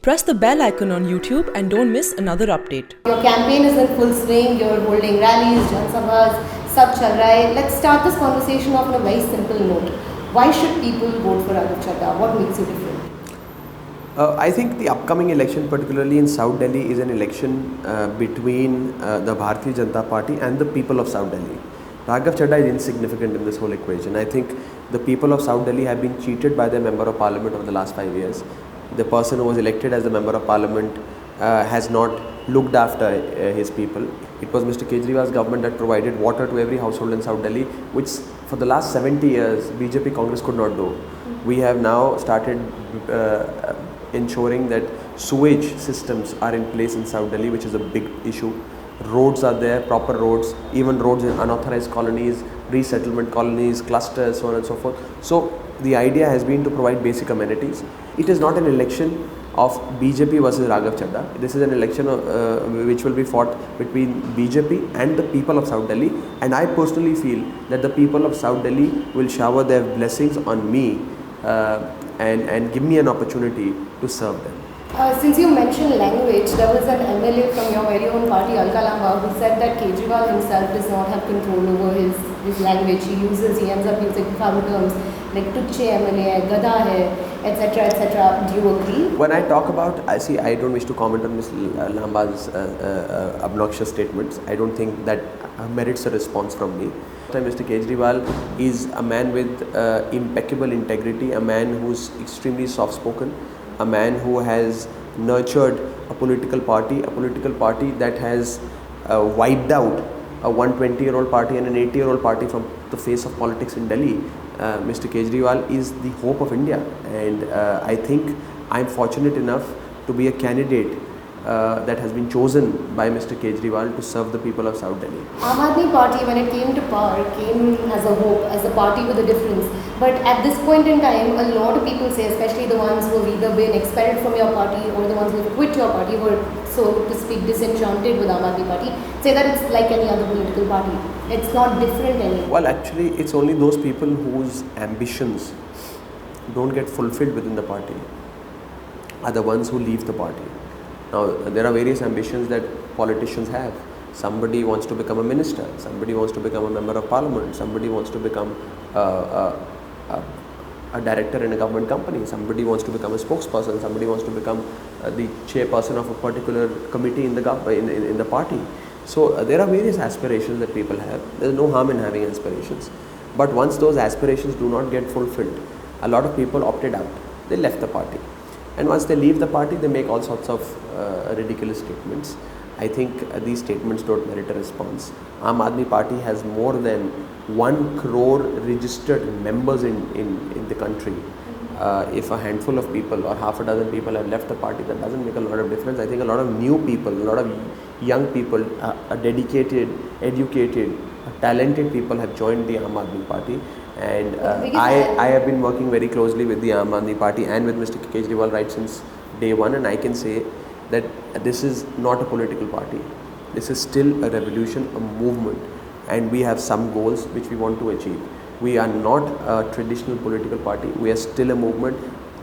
Press the bell icon on YouTube and don't miss another update. Your campaign is in full swing, you're holding rallies, Jan Sabhas, sab chal raha hai. Let's start this conversation off on a very simple note. Why should people vote for Raghav Chadha? What makes you different? I think the upcoming election, particularly in South Delhi, is an election between the Bharatiya Janata Party and the people of South Delhi. Raghav Chadha is insignificant in this whole equation. I think the people of South Delhi have been cheated by their Member of Parliament over the last 5 years. The person who was elected as the Member of Parliament has not looked after his people. It was Mr. Kejriwal's government that provided water to every household in South Delhi, which for the last 70 years BJP Congress could not do. We have now started ensuring that sewage systems are in place in South Delhi, which is a big issue. Roads are there, proper roads, even roads in unauthorized colonies, resettlement colonies, clusters, so on and so forth. So the idea has been to provide basic amenities. It is not an election of BJP versus Raghav Chadha. This is an election which will be fought between BJP and the people of South Delhi, and I personally feel that the people of South Delhi will shower their blessings on me and give me an opportunity to serve them. Since you mentioned language, there was an MLA from your very own party, Alka Lamba, who said that Kejriwal himself does not have control over his language. He ends up using foul terms like tuchhe MLA hai, gada hai, etc., etc. Do you agree? When I talk about, I don't wish to comment on Ms. Lamba's obnoxious statements. I don't think that merits a response from me. Mr. Kejriwal is a man with impeccable integrity, a man who's extremely soft-spoken, a man who has nurtured a political party that has wiped out a 120-year-old party and an 80-year-old party from the face of politics in Delhi. Mr. Kejriwal is the hope of India, and I think I'm fortunate enough to be a candidate that has been chosen by Mr. Kejriwal to serve the people of South Delhi. Aam Aadmi Party, when it came to power, came as a hope, as a party with a difference. But at this point in time, a lot of people say, especially the ones who have either been expelled from your party or the ones who have quit your party, who are, so to speak, disenchanted with Aam Aadmi Party, say that it's like any other political party. It's not different anymore. Well, actually, it's only those people whose ambitions don't get fulfilled within the party are the ones who leave the party. Now, there are various ambitions that politicians have. Somebody wants to become a minister, somebody wants to become a member of parliament, somebody wants to become a director in a government company, somebody wants to become a spokesperson, somebody wants to become the chairperson of a particular committee in the party. So there are various aspirations that people have. There is no harm in having aspirations. But once those aspirations do not get fulfilled, a lot of people opted out. They left the party. And once they leave the party, they make all sorts of ridiculous statements. I think these statements don't merit a response. Aam Aadmi Party has more than 1 crore registered members in the country. If a handful of people or half a dozen people have left the party, that doesn't make a lot of difference. I think a lot of new people, a lot of young people, dedicated, educated, talented people have joined the Aam Aadmi Party. And I have been working very closely with the Aam Aadmi Party and with Mr. Kejriwal right since day one, and I can say that this is not a political party. This is still a revolution, a movement, and we have some goals which we want to achieve. We are not a traditional political party. We are still a movement.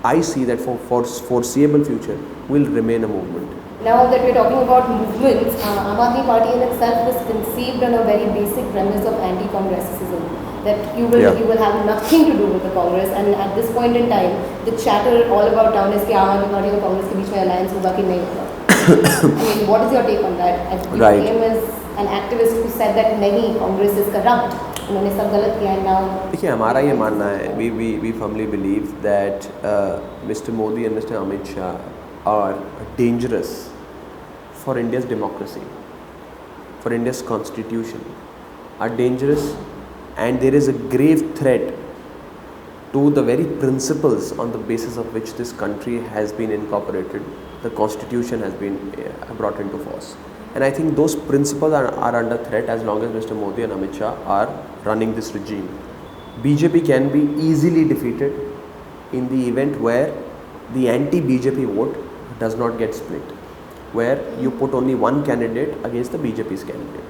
I see that for foreseeable future will remain a movement. Now that we're talking about movements, Aam Aadmi Party in itself was conceived on a very basic premise of anti-congressism. That you will have nothing to do with the Congress, and at this point in time, the chatter all about town is that Aam Aadmi Party and Congress के बीच में alliance होगा कि नहीं होगा. I mean, what is your take on that? You came as an activist who said that नहीं, Congress is corrupt. उन्होंने सब गलत किया है now. देखिए, हमारा ये मानना है, we firmly believe that Mr. Modi and Mr. Amit Shah are dangerous for India's democracy, for India's constitution, are dangerous. And there is a grave threat to the very principles on the basis of which this country has been incorporated, the constitution has been brought into force. And I think those principles are under threat as long as Mr. Modi and Amit Shah are running this regime. BJP can be easily defeated in the event where the anti-BJP vote does not get split, where you put only one candidate against the BJP's candidate.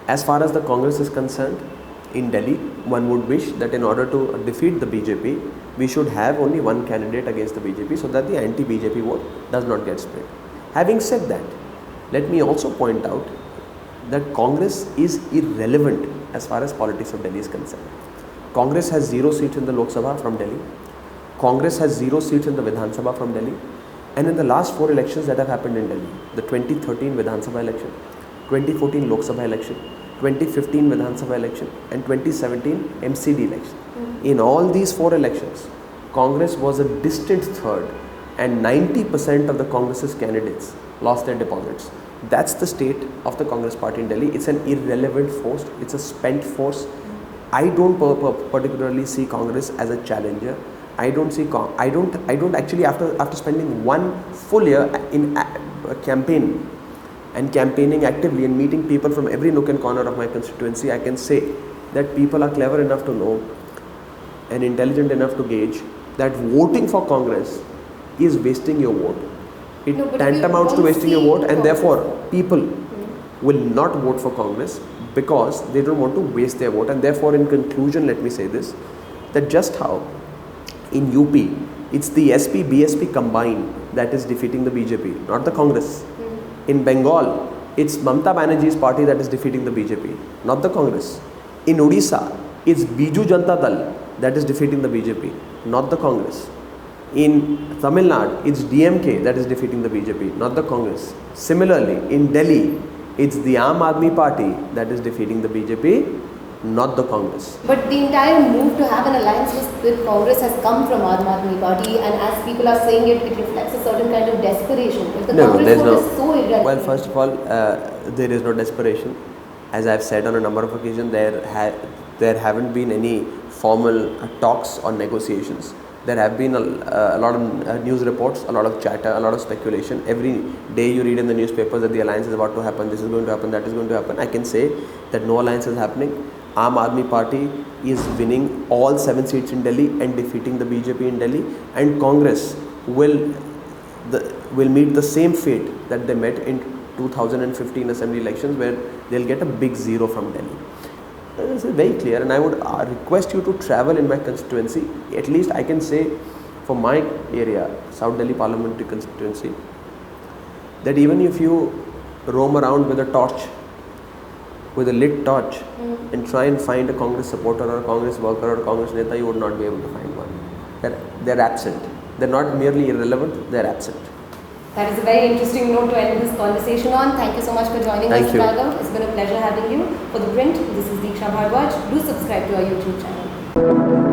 As far as the Congress is concerned, in Delhi, one would wish that in order to defeat the BJP, we should have only one candidate against the BJP so that the anti-BJP vote does not get spread. Having said that, let me also point out that Congress is irrelevant as far as politics of Delhi is concerned. Congress has 0 seats in the Lok Sabha from Delhi. Congress has 0 seats in the Vidhan Sabha from Delhi. And in the last 4 elections that have happened in Delhi, the 2013 Vidhan Sabha election, 2014 Lok Sabha election, 2015 Vidhan Sabha election and 2017 MCD election. In all these 4 elections, Congress was a distant third and 90% of the Congress's candidates lost their deposits. That's the state of the Congress party in Delhi. It's an irrelevant force. It's a spent force. I don't particularly see Congress as a challenger. I don't actually, after spending 1 full year in campaign and campaigning actively and meeting people from every nook and corner of my constituency, I can say that people are clever enough to know and intelligent enough to gauge that voting for Congress is wasting your vote. It tantamounts to wasting your vote, and therefore people will not vote for Congress because they don't want to waste their vote. And therefore, in conclusion, let me say this, that just how in UP it's the SP BSP combined that is defeating the BJP, not the Congress. In Bengal, it's Mamata Banerjee's party that is defeating the BJP, not the Congress. In Odisha, it's Biju Janata Dal that is defeating the BJP, not the Congress. In Tamil Nadu, it's DMK that is defeating the BJP, not the Congress. Similarly, in Delhi, it's the Aadmi party that is defeating the BJP, not the Congress. But the entire move to have an alliance with Congress has come from Aadmi party, and as people are saying it reflects a certain kind of desperation. If the Congress vote is so irrelevant. Well, first of all, there is no desperation. As I've said on a number of occasions, there haven't been any formal talks or negotiations. There have been a lot of news reports, a lot of chatter, a lot of speculation. Every day you read in the newspapers that the alliance is about to happen, this is going to happen, that is going to happen. I can say that no alliance is happening. Aam Aadmi party is winning all 7 seats in Delhi and defeating the BJP in Delhi, and Congress will meet the same fate that they met in 2015 assembly elections, where they'll get a big 0 from Delhi. This is very clear, and I would request you to travel in my constituency. At least I can say for my area, South Delhi parliamentary constituency, that even if you roam around with a torch, with a lit torch, and try and find a Congress supporter or a Congress worker or a Congress neta, you would not be able to find one. They're absent. They're not merely irrelevant, they're absent. That is a very interesting note to end this conversation on. Thank you so much for joining us, Raghav. It's been a pleasure having you. For The Print, this is Diksha Bhardwaj. Do subscribe to our YouTube channel.